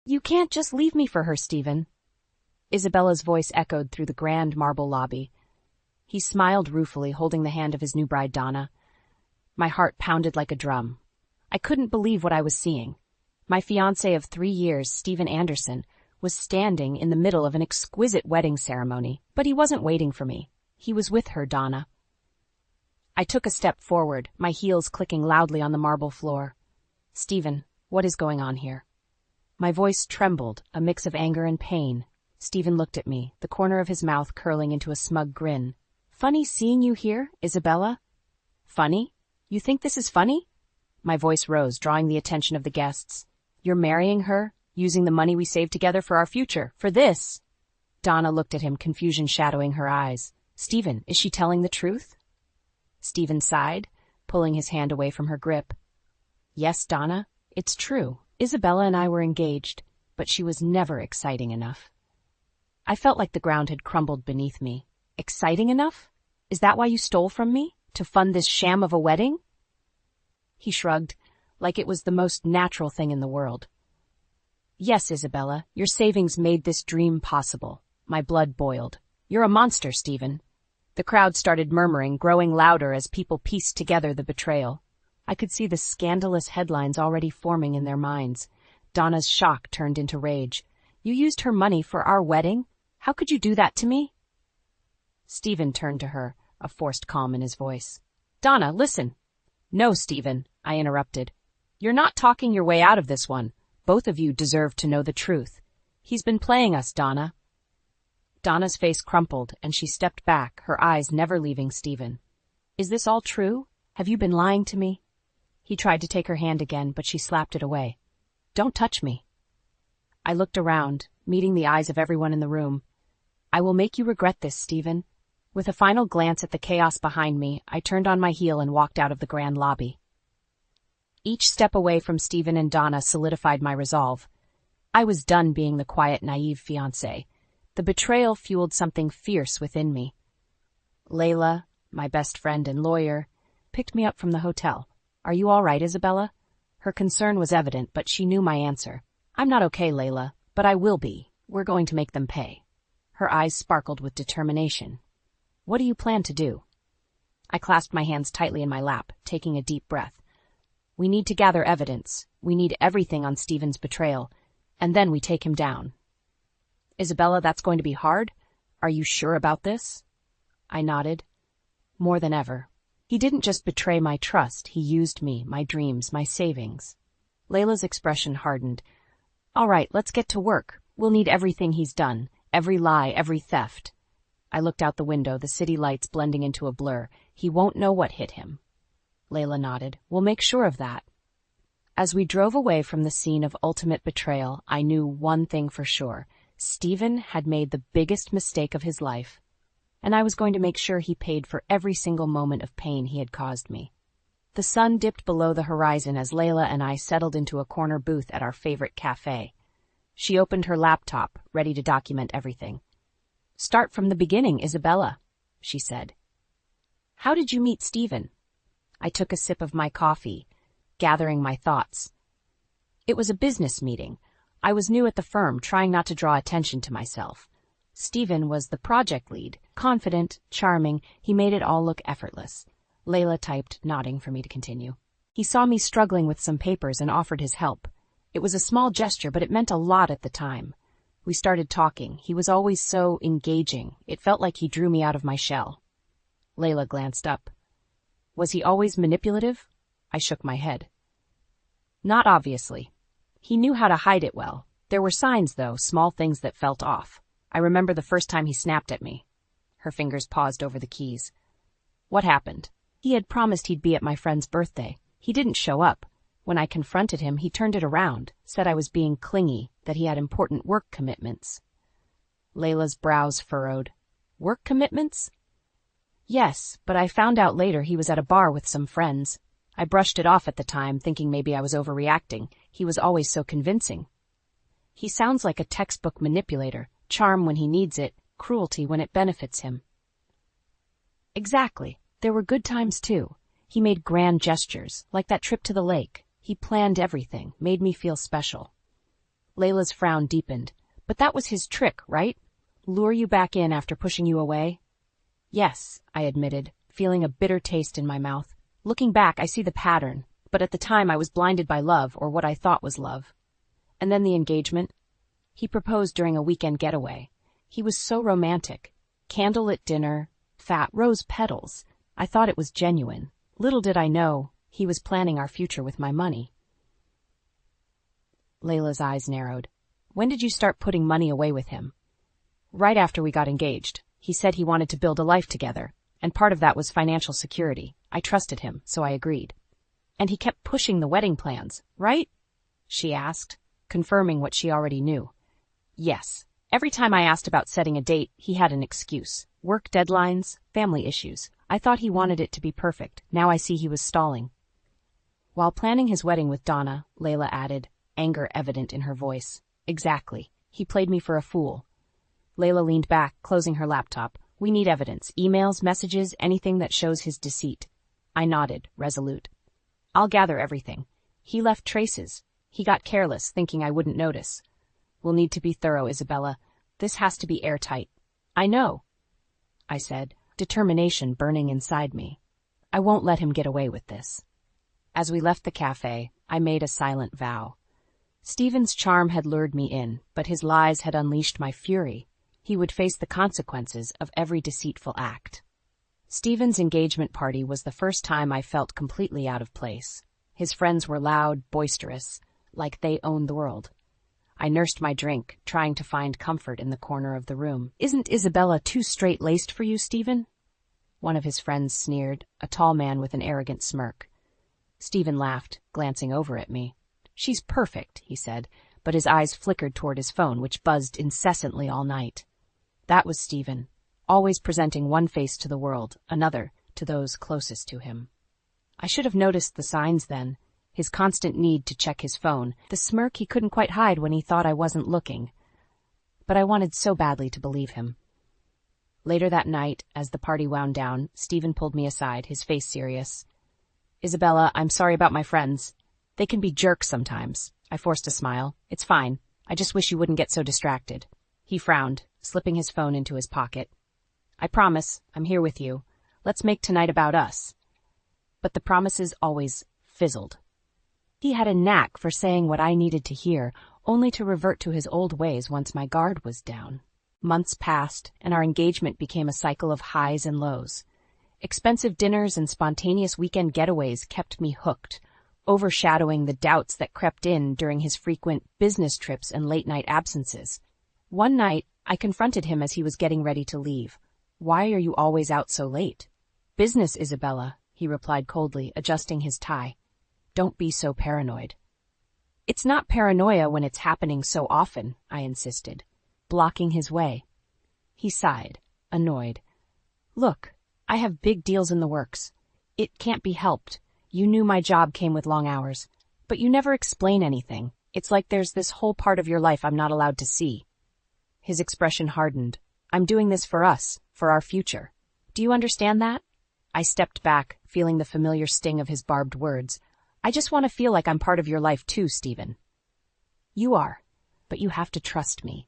You can't just leave me for her, Stephen. Isabella's voice echoed through the grand marble lobby. He smiled ruefully, holding the hand of his new bride, Donna. My heart pounded like a drum. I couldn't believe what I was seeing. My fiancé of 3 years, Stephen Anderson, was standing in the middle of an exquisite wedding ceremony, but he wasn't waiting for me. He was with her, Donna. I took a step forward, my heels clicking loudly on the marble floor. Stephen, what is going on here? My voice trembled, a mix of anger and pain. Stephen looked at me, the corner of his mouth curling into a smug grin. Funny seeing you here, Isabella? Funny? You think this is funny? My voice rose, drawing the attention of the guests. You're marrying her, using the money we saved together for our future, for this. Donna looked at him, confusion shadowing her eyes. Stephen, is she telling the truth? Stephen sighed, pulling his hand away from her grip. Yes, Donna, it's true. Isabella and I were engaged, but she was never exciting enough. I felt like the ground had crumbled beneath me. Exciting enough? Is that why you stole from me? To fund this sham of a wedding? He shrugged, like it was the most natural thing in the world. Yes, Isabella, your savings made this dream possible. My blood boiled. You're a monster, Stephen. The crowd started murmuring, growing louder as people pieced together the betrayal. I could see the scandalous headlines already forming in their minds. Donna's shock turned into rage. You used her money for our wedding? How could you do that to me? Stephen turned to her, a forced calm in his voice. Donna, listen. No, Stephen, I interrupted. You're not talking your way out of this one. Both of you deserve to know the truth. He's been playing us, Donna. Donna's face crumpled, and she stepped back, her eyes never leaving Stephen. Is this all true? Have you been lying to me? He tried to take her hand again, but she slapped it away. Don't touch me. I looked around, meeting the eyes of everyone in the room. I will make you regret this, Stephen. With a final glance at the chaos behind me, I turned on my heel and walked out of the grand lobby. Each step away from Stephen and Donna solidified my resolve. I was done being the quiet, naive fiancé. The betrayal fueled something fierce within me. Layla, my best friend and lawyer, picked me up from the hotel. Are you all right, Isabella? Her concern was evident, but she knew my answer. I'm not okay, Layla, but I will be. We're going to make them pay. Her eyes sparkled with determination. What do you plan to do? I clasped my hands tightly in my lap, taking a deep breath. We need to gather evidence. We need everything on Stephen's betrayal, and then we take him down. Isabella, that's going to be hard? Are you sure about this? I nodded. More than ever. He didn't just betray my trust, he used me, my dreams, my savings. Layla's expression hardened. All right, let's get to work. We'll need everything he's done, every lie, every theft. I looked out the window, the city lights blending into a blur. He won't know what hit him. Layla nodded. We'll make sure of that. As we drove away from the scene of ultimate betrayal, I knew one thing for sure. Stephen had made the biggest mistake of his life, and I was going to make sure he paid for every single moment of pain he had caused me. The sun dipped below the horizon as Layla and I settled into a corner booth at our favorite cafe. She opened her laptop, ready to document everything. Start from the beginning, Isabella, she said. How did you meet Stephen? I took a sip of my coffee, gathering my thoughts. It was a business meeting. I was new at the firm, trying not to draw attention to myself. Stephen was the project lead, confident, charming. He made it all look effortless. Layla typed, nodding for me to continue. He saw me struggling with some papers and offered his help. It was a small gesture, but it meant a lot at the time. We started talking. He was always so engaging. It felt like he drew me out of my shell. Layla glanced up. Was he always manipulative? I shook my head. Not obviously. He knew how to hide it well. There were signs, though, small things that felt off. I remember the first time he snapped at me. Her fingers paused over the keys. What happened? He had promised he'd be at my friend's birthday. He didn't show up. When I confronted him, he turned it around, said I was being clingy, that he had important work commitments. Layla's brows furrowed. Work commitments? Yes, but I found out later he was at a bar with some friends. I brushed it off at the time, thinking maybe I was overreacting. He was always so convincing. He sounds like a textbook manipulator, charm when he needs it, cruelty when it benefits him. Exactly. There were good times, too. He made grand gestures, like that trip to the lake. He planned everything, made me feel special. Layla's frown deepened. But that was his trick, right? Lure you back in after pushing you away? Yes, I admitted, feeling a bitter taste in my mouth. Looking back, I see the pattern, but at the time I was blinded by love, or what I thought was love. And then the engagement. He proposed during a weekend getaway. He was so romantic. Candlelit dinner, fat rose petals. I thought it was genuine. Little did I know, he was planning our future with my money. Layla's eyes narrowed. When did you start putting money away with him? Right after we got engaged. He said he wanted to build a life together, and part of that was financial security. I trusted him, so I agreed. And he kept pushing the wedding plans, right? She asked, confirming what she already knew. Yes. Every time I asked about setting a date, he had an excuse. Work deadlines, family issues. I thought he wanted it to be perfect. Now I see he was stalling. While planning his wedding with Donna, Layla added, anger evident in her voice. Exactly. He played me for a fool. Layla leaned back, closing her laptop. We need evidence. Emails, messages, anything that shows his deceit. I nodded, resolute. I'll gather everything. He left traces. He got careless, thinking I wouldn't notice. We'll need to be thorough, Isabella. This has to be airtight. I know, I said, determination burning inside me. I won't let him get away with this. As we left the cafe, I made a silent vow. Stephen's charm had lured me in, but his lies had unleashed my fury. He would face the consequences of every deceitful act. Stephen's engagement party was the first time I felt completely out of place. His friends were loud, boisterous, like they owned the world. I nursed my drink, trying to find comfort in the corner of the room. Isn't Isabella too straight-laced for you, Stephen? One of his friends sneered, a tall man with an arrogant smirk. Stephen laughed, glancing over at me. She's perfect, he said, but his eyes flickered toward his phone, which buzzed incessantly all night. That was Stephen, always presenting one face to the world, another to those closest to him. I should have noticed the signs then. His constant need to check his phone, the smirk he couldn't quite hide when he thought I wasn't looking. But I wanted so badly to believe him. Later that night, as the party wound down, Stephen pulled me aside, his face serious. Isabella, I'm sorry about my friends. They can be jerks sometimes. I forced a smile. It's fine. I just wish you wouldn't get so distracted. He frowned, slipping his phone into his pocket. I promise, I'm here with you. Let's make tonight about us. But the promises always fizzled. He had a knack for saying what I needed to hear, only to revert to his old ways once my guard was down. Months passed, and our engagement became a cycle of highs and lows. Expensive dinners and spontaneous weekend getaways kept me hooked, overshadowing the doubts that crept in during his frequent business trips and late-night absences. One night, I confronted him as he was getting ready to leave. Why are you always out so late? Business, Isabella, he replied coldly, adjusting his tie. Don't be so paranoid. It's not paranoia when it's happening so often, I insisted, blocking his way. He sighed, annoyed. Look, I have big deals in the works. It can't be helped. You knew my job came with long hours, but you never explain anything. It's like there's this whole part of your life I'm not allowed to see. His expression hardened. I'm doing this for us, for our future. Do you understand that? I stepped back, feeling the familiar sting of his barbed words. I just want to feel like I'm part of your life too, Stephen. You are, but you have to trust me.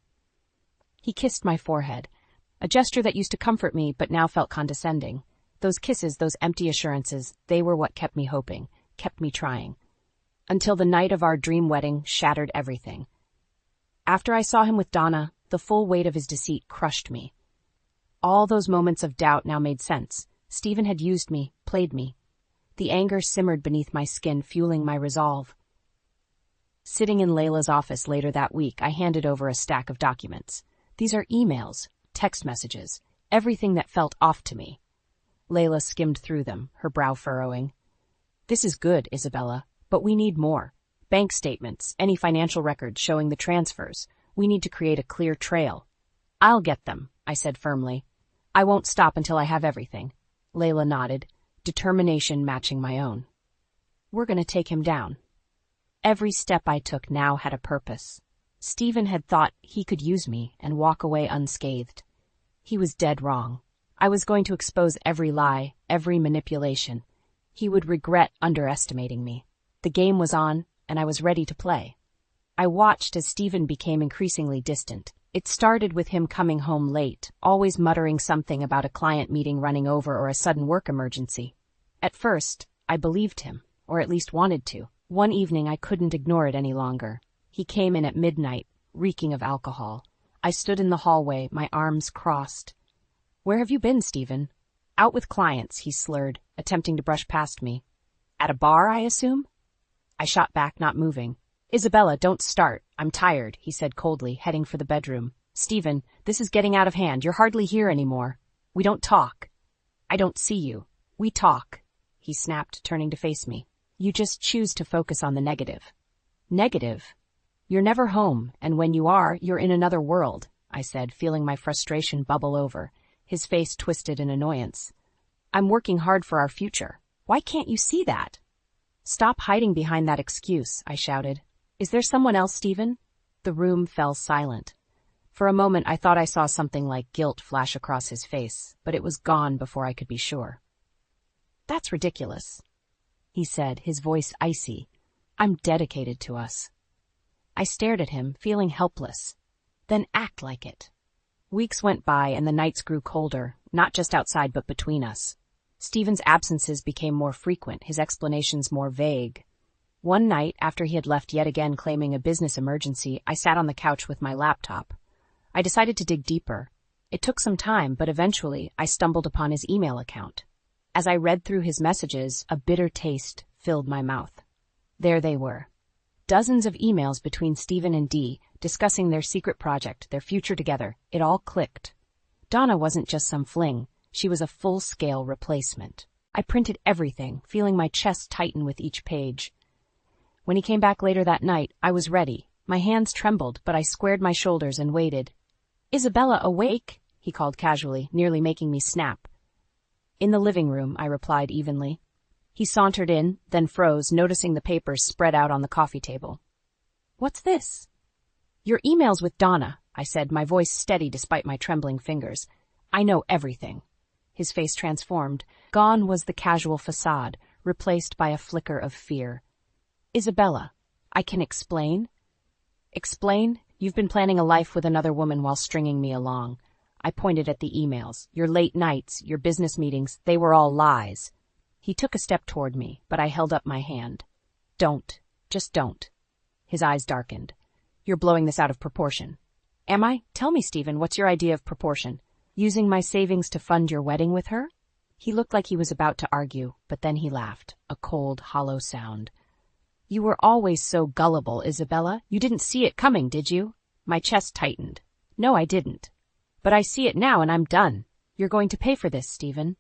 He kissed my forehead, a gesture that used to comfort me but now felt condescending. Those kisses, those empty assurances, they were what kept me hoping, kept me trying. Until the night of our dream wedding shattered everything. After I saw him with Donna, the full weight of his deceit crushed me. All those moments of doubt now made sense. Stephen had used me, played me. The anger simmered beneath my skin, fueling my resolve. Sitting in Layla's office later that week, I handed over a stack of documents. These are emails, text messages, everything that felt off to me. Layla skimmed through them, her brow furrowing. This is good, Isabella, but we need more. Bank statements, any financial records showing the transfers. We need to create a clear trail. I'll get them, I said firmly. I won't stop until I have everything. Layla nodded, determination matching my own. We're going to take him down. Every step I took now had a purpose. Stephen had thought he could use me and walk away unscathed. He was dead wrong. I was going to expose every lie, every manipulation. He would regret underestimating me. The game was on, and I was ready to play. I watched as Stephen became increasingly distant. It started with him coming home late, always muttering something about a client meeting running over or a sudden work emergency. At first, I believed him, or at least wanted to. One evening I couldn't ignore it any longer. He came in at midnight, reeking of alcohol. I stood in the hallway, my arms crossed. "Where have you been, Stephen?" "Out with clients," he slurred, attempting to brush past me. "At a bar, I assume?" I shot back, not moving. "Isabella, don't start. I'm tired," he said coldly, heading for the bedroom. "Stephen, this is getting out of hand. You're hardly here anymore. We don't talk." "I don't see you. We talk," he snapped, turning to face me. "You just choose to focus on the negative." "Negative? You're never home, and when you are, you're in another world," I said, feeling my frustration bubble over. His face twisted in annoyance. "I'm working hard for our future. Why can't you see that?" "Stop hiding behind that excuse," I shouted. "Is there someone else, Stephen?" The room fell silent. For a moment I thought I saw something like guilt flash across his face, but it was gone before I could be sure. "That's ridiculous," he said, his voice icy. "I'm dedicated to us." I stared at him, feeling helpless. "Then act like it." Weeks went by and the nights grew colder, not just outside but between us. Stephen's absences became more frequent, his explanations more vague. One night, after he had left yet again claiming a business emergency, I sat on the couch with my laptop. I decided to dig deeper. It took some time, but eventually I stumbled upon his email account. As I read through his messages, a bitter taste filled my mouth. There they were. Dozens of emails between Stephen and Dee, discussing their secret project, their future together. It all clicked. Donna wasn't just some fling. She was a full-scale replacement. I printed everything, feeling my chest tighten with each page. When he came back later that night, I was ready. My hands trembled, but I squared my shoulders and waited. "Isabella, awake?" he called casually, nearly making me snap. "In the living room," I replied evenly. He sauntered in, then froze, noticing the papers spread out on the coffee table. "What's this?" "Your emails with Donna," I said, my voice steady despite my trembling fingers. "I know everything." His face transformed. Gone was the casual facade, replaced by a flicker of fear. "Isabella, I can explain." "Explain? You've been planning a life with another woman while stringing me along." I pointed at the emails. "Your late nights, your business meetings, they were all lies." He took a step toward me, but I held up my hand. "Don't. Just don't." His eyes darkened. "You're blowing this out of proportion." "Am I? Tell me, Stephen, what's your idea of proportion? Using my savings to fund your wedding with her?" He looked like he was about to argue, but then he laughed, a cold, hollow sound. "You were always so gullible, Isabella. You didn't see it coming, did you?" My chest tightened. "No, I didn't. But I see it now and I'm done. You're going to pay for this, Stephen."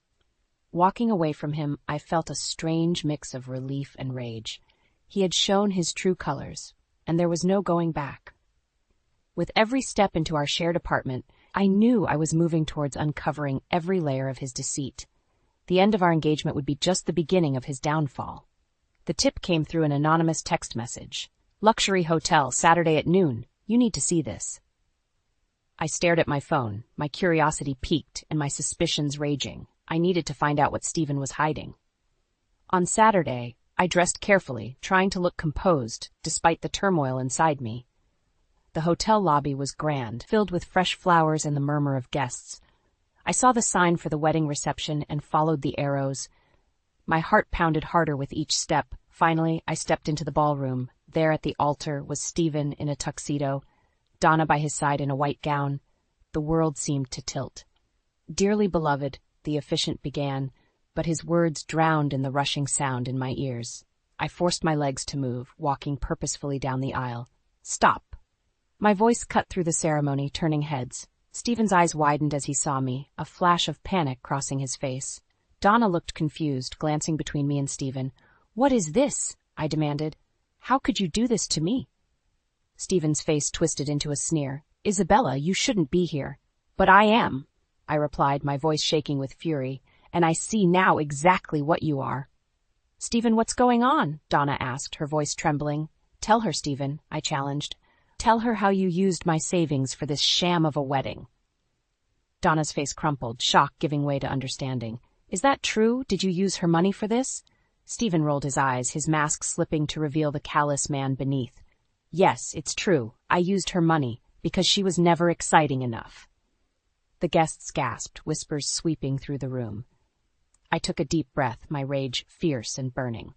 Walking away from him, I felt a strange mix of relief and rage. He had shown his true colors, and there was no going back. With every step into our shared apartment, I knew I was moving towards uncovering every layer of his deceit. The end of our engagement would be just the beginning of his downfall. The tip came through an anonymous text message. "Luxury hotel, Saturday at noon. You need to see this." I stared at my phone, my curiosity piqued and my suspicions raging. I needed to find out what Stephen was hiding. On Saturday, I dressed carefully, trying to look composed, despite the turmoil inside me. The hotel lobby was grand, filled with fresh flowers and the murmur of guests. I saw the sign for the wedding reception and followed the arrows. My heart pounded harder with each step. Finally, I stepped into the ballroom. There at the altar was Stephen in a tuxedo, Donna by his side in a white gown. The world seemed to tilt. "Dearly beloved," the officiant began, but his words drowned in the rushing sound in my ears. I forced my legs to move, walking purposefully down the aisle. "Stop." My voice cut through the ceremony, turning heads. Stephen's eyes widened as he saw me, a flash of panic crossing his face. Donna looked confused, glancing between me and Stephen. "What is this?" I demanded. "How could you do this to me?" Stephen's face twisted into a sneer. "Isabella, you shouldn't be here." "But I am," I replied, my voice shaking with fury, "and I see now exactly what you are." "Stephen, what's going on?" Donna asked, her voice trembling. "Tell her, Stephen," I challenged. "Tell her how you used my savings for this sham of a wedding." Donna's face crumpled, shock giving way to understanding. "Is that true? Did you use her money for this?" Stephen rolled his eyes, his mask slipping to reveal the callous man beneath. Yes, it's true. I used her money because she was never exciting enough. The guests gasped, whispers sweeping through the room. I took a deep breath, my rage fierce and burning.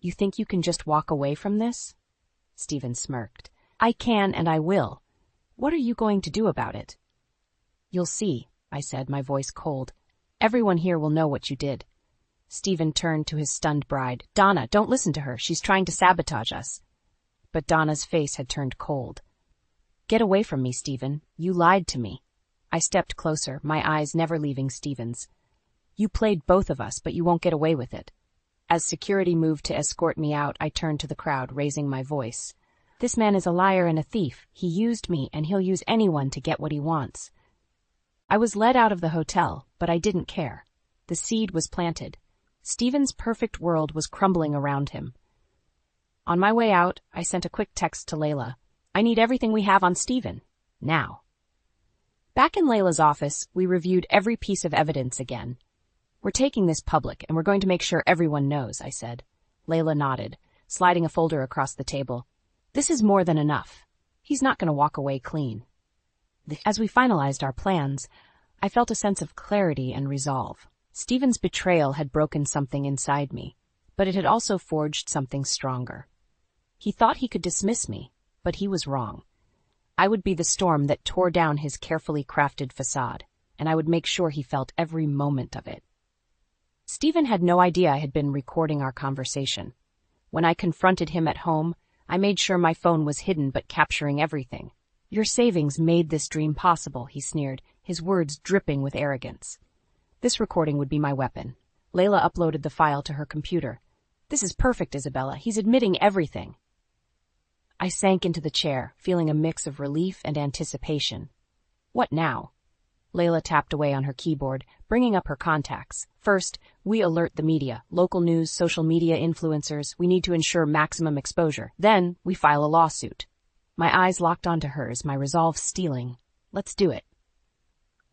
You think you can just walk away from this? Stephen smirked. I can and I will. What are you going to do about it? You'll see, I said, my voice cold. Everyone here will know what you did. Stephen turned to his stunned bride. Donna, don't listen to her. She's trying to sabotage us. But Donna's face had turned cold. Get away from me, Stephen. You lied to me. I stepped closer, my eyes never leaving Stephen's. You played both of us, but you won't get away with it. As security moved to escort me out, I turned to the crowd, raising my voice. This man is a liar and a thief. He used me, and he'll use anyone to get what he wants. I was led out of the hotel, but I didn't care. The seed was planted. Stephen's perfect world was crumbling around him. On my way out, I sent a quick text to Layla. I need everything we have on Stephen. Now. Back in Layla's office, we reviewed every piece of evidence again. We're taking this public, and we're going to make sure everyone knows, I said. Layla nodded, sliding a folder across the table. This is more than enough. He's not going to walk away clean. As we finalized our plans, I felt a sense of clarity and resolve. Stephen's betrayal had broken something inside me, but it had also forged something stronger. He thought he could dismiss me, but he was wrong. I would be the storm that tore down his carefully crafted facade, and I would make sure he felt every moment of it. Stephen had no idea I had been recording our conversation. When I confronted him at home, I made sure my phone was hidden but capturing everything. Your savings made this dream possible, he sneered, his words dripping with arrogance. This recording would be my weapon. Layla uploaded the file to her computer. This is perfect, Isabella. He's admitting everything. I sank into the chair, feeling a mix of relief and anticipation. What now? Layla tapped away on her keyboard, bringing up her contacts. First, we alert the media, local news, social media influencers. We need to ensure maximum exposure. Then, we file a lawsuit. My eyes locked onto hers, my resolve steeling. Let's do it.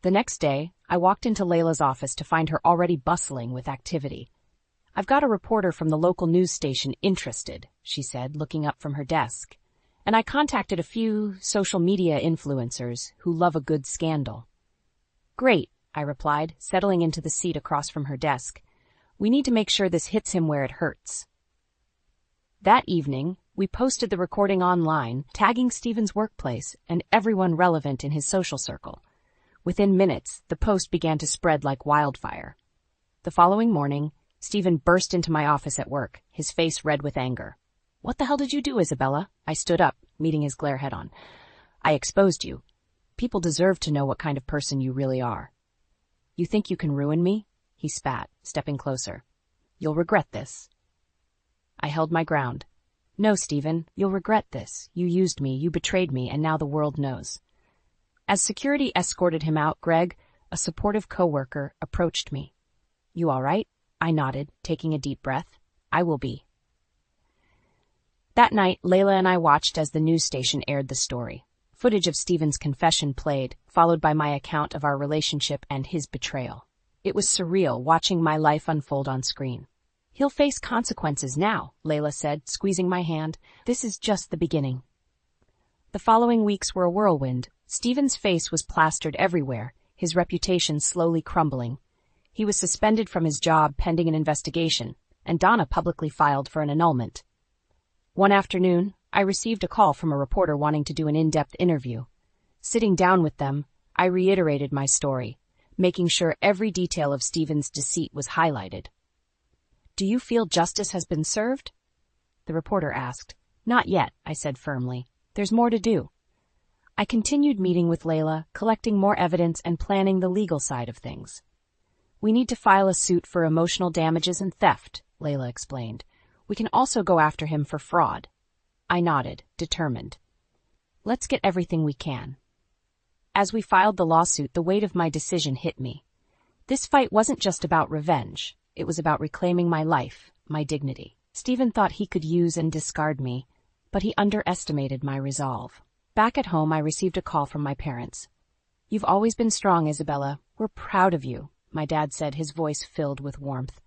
The next day, I walked into Layla's office to find her already bustling with activity. I've got a reporter from the local news station interested, she said, looking up from her desk. And I contacted a few social media influencers who love a good scandal. Great, I replied, settling into the seat across from her desk. We need to make sure this hits him where it hurts. That evening, we posted the recording online, tagging Stephen's workplace and everyone relevant in his social circle. Within minutes, the post began to spread like wildfire. The following morning, Stephen burst into my office at work, his face red with anger. What the hell did you do, Isabella? I stood up, meeting his glare head on. I exposed you. People deserve to know what kind of person you really are. You think you can ruin me? He spat, stepping closer. You'll regret this. I held my ground. No, Stephen, you'll regret this. You used me, you betrayed me, and now the world knows. As security escorted him out, Greg, a supportive coworker, approached me. You all right? I nodded, taking a deep breath. I will be. That night, Layla and I watched as the news station aired the story. Footage of Stephen's confession played, followed by my account of our relationship and his betrayal. It was surreal watching my life unfold on screen. He'll face consequences now, Layla said, squeezing my hand. This is just the beginning. The following weeks were a whirlwind. Stephen's face was plastered everywhere, his reputation slowly crumbling. He was suspended from his job pending an investigation, and Donna publicly filed for an annulment. One afternoon, I received a call from a reporter wanting to do an in-depth interview. Sitting down with them, I reiterated my story, making sure every detail of Stephen's deceit was highlighted. Do you feel justice has been served? The reporter asked. Not yet, I said firmly. There's more to do. I continued meeting with Layla, collecting more evidence and planning the legal side of things. We need to file a suit for emotional damages and theft, Layla explained. We can also go after him for fraud. I nodded, determined. Let's get everything we can. As we filed the lawsuit, the weight of my decision hit me. This fight wasn't just about revenge. It was about reclaiming my life, my dignity. Stephen thought he could use and discard me, but he underestimated my resolve. Back at home, I received a call from my parents. You've always been strong, Isabella. We're proud of you, my dad said, his voice filled with warmth.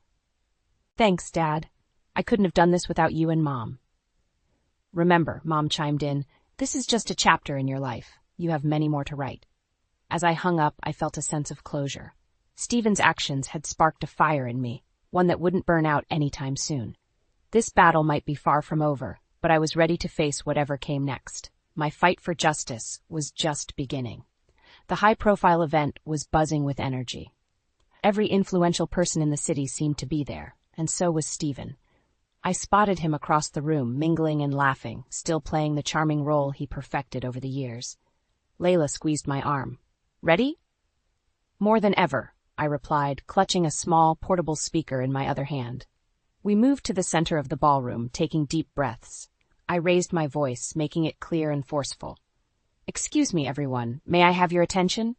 Thanks, Dad. I couldn't have done this without you and Mom. Remember, Mom chimed in, this is just a chapter in your life. You have many more to write. As I hung up, I felt a sense of closure. Stephen's actions had sparked a fire in me, one that wouldn't burn out anytime soon. This battle might be far from over, but I was ready to face whatever came next. My fight for justice was just beginning. The high-profile event was buzzing with energy. Every influential person in the city seemed to be there, and so was Stephen. I spotted him across the room, mingling and laughing, still playing the charming role he perfected over the years. Layla squeezed my arm. Ready? More than ever, I replied, clutching a small, portable speaker in my other hand. We moved to the center of the ballroom, taking deep breaths. I raised my voice, making it clear and forceful. Excuse me, everyone. May I have your attention?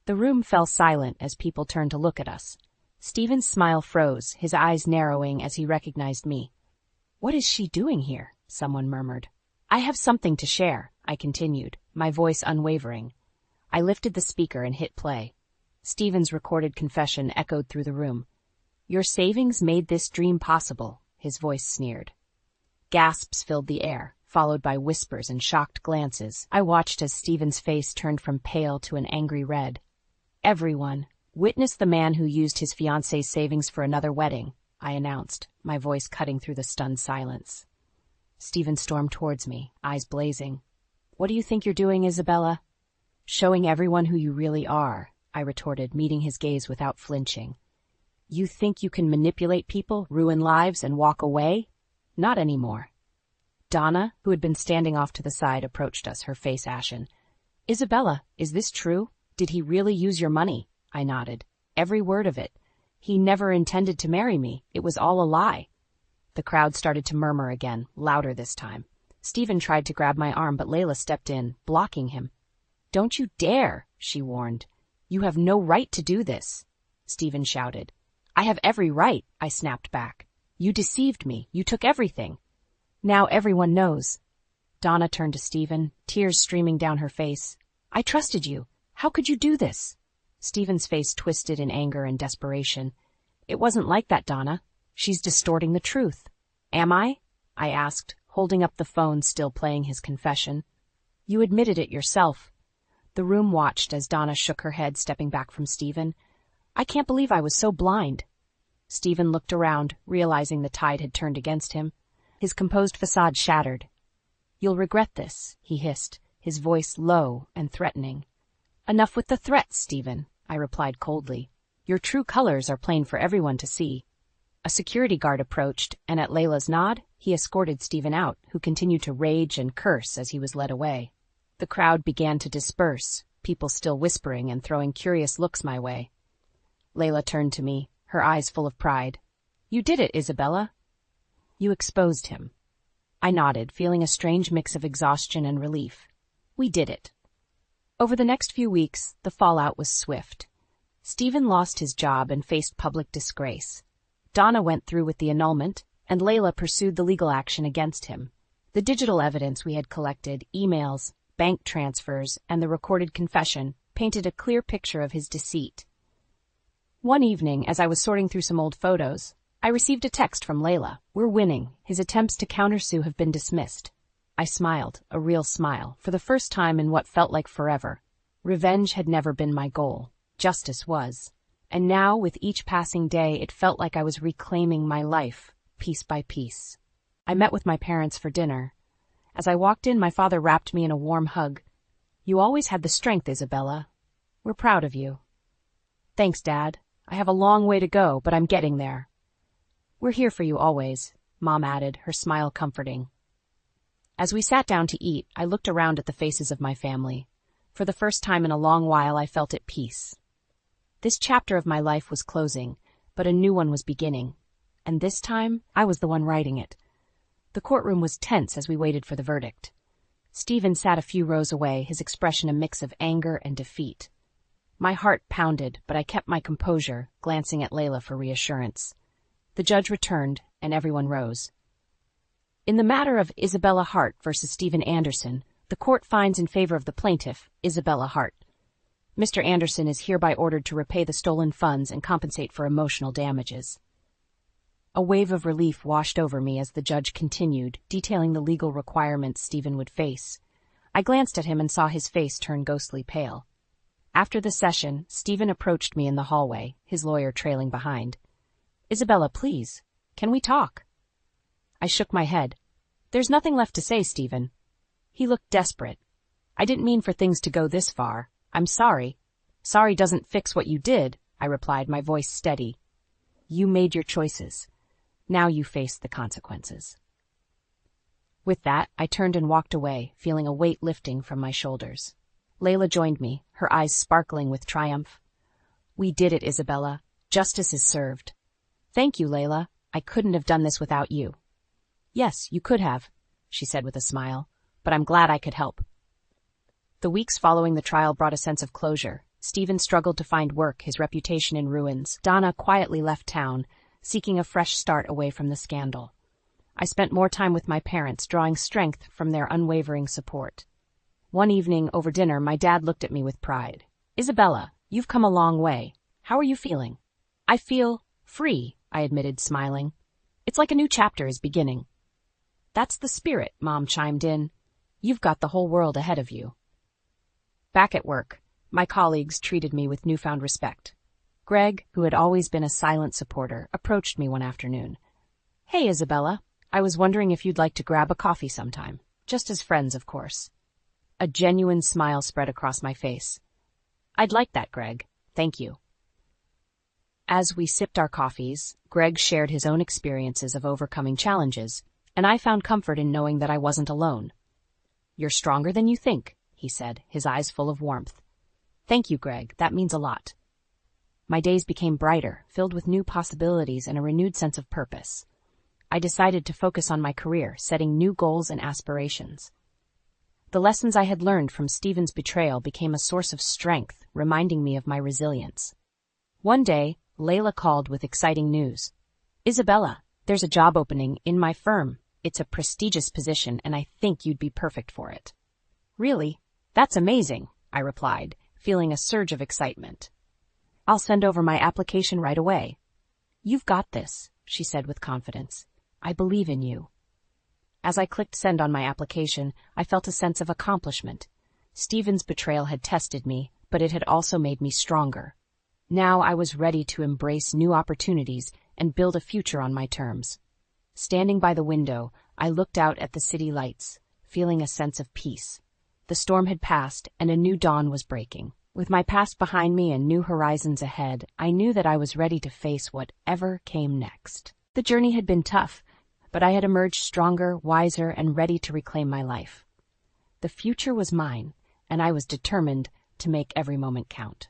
The room fell silent as people turned to look at us. Stephen's smile froze, his eyes narrowing as he recognized me. What is she doing here? Someone murmured. I have something to share, I continued, my voice unwavering. I lifted the speaker and hit play. Stephen's recorded confession echoed through the room. Your savings made this dream possible, his voice sneered. Gasps filled the air, followed by whispers and shocked glances. I watched as Stephen's face turned from pale to an angry red. Everyone, witness the man who used his fiancé's savings for another wedding, I announced, my voice cutting through the stunned silence. Stephen stormed towards me, eyes blazing. What do you think you're doing, Isabella? Showing everyone who you really are, I retorted, meeting his gaze without flinching. You think you can manipulate people, ruin lives, and walk away? Not anymore. Donna, who had been standing off to the side, approached us, her face ashen. Isabella, is this true? Did he really use your money? I nodded. Every word of it. He never intended to marry me. It was all a lie. The crowd started to murmur again, louder this time. Stephen tried to grab my arm, but Layla stepped in, blocking him. Don't you dare, she warned. You have no right to do this, Stephen shouted. I have every right, I snapped back. You deceived me. You took everything. Now everyone knows. Donna turned to Stephen, tears streaming down her face. I trusted you. How could you do this? Stephen's face twisted in anger and desperation. It wasn't like that, Donna. She's distorting the truth. Am I? I asked, holding up the phone, still playing his confession. You admitted it yourself. The room watched as Donna shook her head, stepping back from Stephen. I can't believe I was so blind. Stephen looked around, realizing the tide had turned against him. His composed facade shattered. You'll regret this, he hissed, his voice low and threatening. Enough with the threats, Stephen, I replied coldly. Your true colors are plain for everyone to see. A security guard approached, and at Layla's nod, he escorted Stephen out, who continued to rage and curse as he was led away. The crowd began to disperse, people still whispering and throwing curious looks my way. Layla turned to me, her eyes full of pride. You did it, Isabella. You exposed him. I nodded, feeling a strange mix of exhaustion and relief. We did it. Over the next few weeks, the fallout was swift. Stephen lost his job and faced public disgrace. Donna went through with the annulment, and Layla pursued the legal action against him. The digital evidence we had collected, emails, bank transfers, and the recorded confession, painted a clear picture of his deceit. One evening, as I was sorting through some old photos, I received a text from Layla. We're winning. His attempts to countersue have been dismissed. I smiled, a real smile, for the first time in what felt like forever. Revenge had never been my goal. Justice was. And now, with each passing day, it felt like I was reclaiming my life, piece by piece. I met with my parents for dinner. As I walked in, my father wrapped me in a warm hug. You always had the strength, Isabella. We're proud of you. Thanks, Dad. I have a long way to go, but I'm getting there. We're here for you always, Mom added, her smile comforting. As we sat down to eat, I looked around at the faces of my family. For the first time in a long while, I felt at peace. This chapter of my life was closing, but a new one was beginning. And this time, I was the one writing it. The courtroom was tense as we waited for the verdict. Stephen sat a few rows away, his expression a mix of anger and defeat. My heart pounded, but I kept my composure, glancing at Layla for reassurance. The judge returned, and everyone rose. In the matter of Isabella Hart versus Stephen Anderson, the court finds in favor of the plaintiff, Isabella Hart. Mr. Anderson is hereby ordered to repay the stolen funds and compensate for emotional damages. A wave of relief washed over me as the judge continued, detailing the legal requirements Stephen would face. I glanced at him and saw his face turn ghostly pale. After the session, Stephen approached me in the hallway, his lawyer trailing behind. "Isabella, please. Can we talk?" I shook my head. "There's nothing left to say, Stephen." He looked desperate. "I didn't mean for things to go this far. I'm sorry." "Sorry doesn't fix what you did," I replied, my voice steady. "You made your choices. Now you face the consequences." With that, I turned and walked away, feeling a weight lifting from my shoulders. Layla joined me, her eyes sparkling with triumph. "We did it, Isabella. Justice is served." "Thank you, Layla. I couldn't have done this without you." "Yes, you could have," she said with a smile, "but I'm glad I could help." The weeks following the trial brought a sense of closure. Stephen struggled to find work, his reputation in ruins. Donna quietly left town, seeking a fresh start away from the scandal. I spent more time with my parents, drawing strength from their unwavering support. One evening, over dinner, my dad looked at me with pride. "Isabella, you've come a long way. How are you feeling?" "I feel free," I admitted, smiling. "It's like a new chapter is beginning." "That's the spirit," Mom chimed in. "You've got the whole world ahead of you." Back at work, my colleagues treated me with newfound respect. Greg, who had always been a silent supporter, approached me one afternoon. "Hey, Isabella, I was wondering if you'd like to grab a coffee sometime. Just as friends, of course." A genuine smile spread across my face. "I'd like that, Greg. Thank you." As we sipped our coffees, Greg shared his own experiences of overcoming challenges, and I found comfort in knowing that I wasn't alone. "You're stronger than you think," he said, his eyes full of warmth. "Thank you, Greg. That means a lot." My days became brighter, filled with new possibilities and a renewed sense of purpose. I decided to focus on my career, setting new goals and aspirations. The lessons I had learned from Stephen's betrayal became a source of strength, reminding me of my resilience. One day, Layla called with exciting news. "Isabella, there's a job opening in my firm. It's a prestigious position, and I think you'd be perfect for it." "Really? That's amazing," I replied, feeling a surge of excitement. "I'll send over my application right away." "You've got this," she said with confidence. "I believe in you." As I clicked send on my application, I felt a sense of accomplishment. Stephen's betrayal had tested me, but it had also made me stronger. Now I was ready to embrace new opportunities and build a future on my terms. Standing by the window, I looked out at the city lights, feeling a sense of peace. The storm had passed, and a new dawn was breaking. With my past behind me and new horizons ahead, I knew that I was ready to face whatever came next. The journey had been tough, but I had emerged stronger, wiser, and ready to reclaim my life. The future was mine, and I was determined to make every moment count.